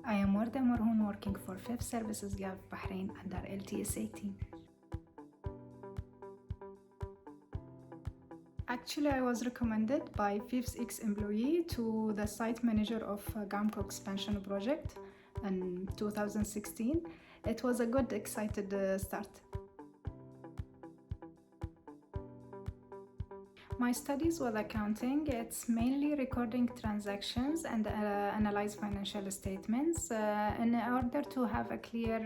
I am Warda working for FIF Services Gulf Bahrain under LTS 18. Actually, I was recommended by FIF's ex-employee to the site manager of Gamco expansion project in 2016. It was a good, excited start. My studies with accounting, it's mainly recording transactions and analyze financial statements in order to have a clear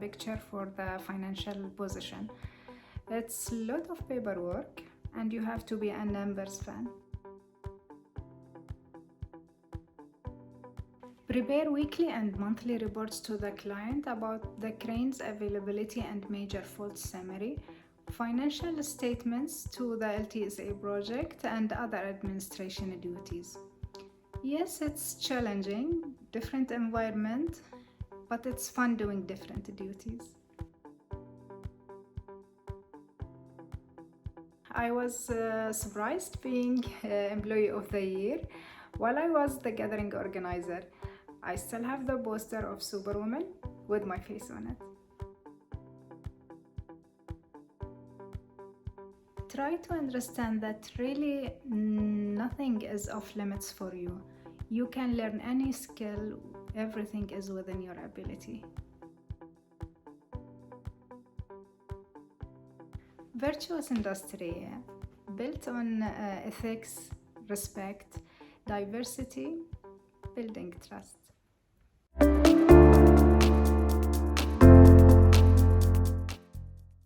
picture for the financial position. It's a lot of paperwork and you have to be a numbers fan. Prepare weekly and monthly reports to the client about the crane's availability and major fault summary, financial statements to the LTSA project, and other administration duties. Yes, it's challenging, different environment, but it's fun doing different duties. I was surprised being Employee of the Year while I was the gathering organizer. I still have the poster of Superwoman with my face on it. Try to understand that really nothing is off limits for you. You can learn any skill, everything is within your ability. Virtuous industry built on ethics, respect, diversity, building trust.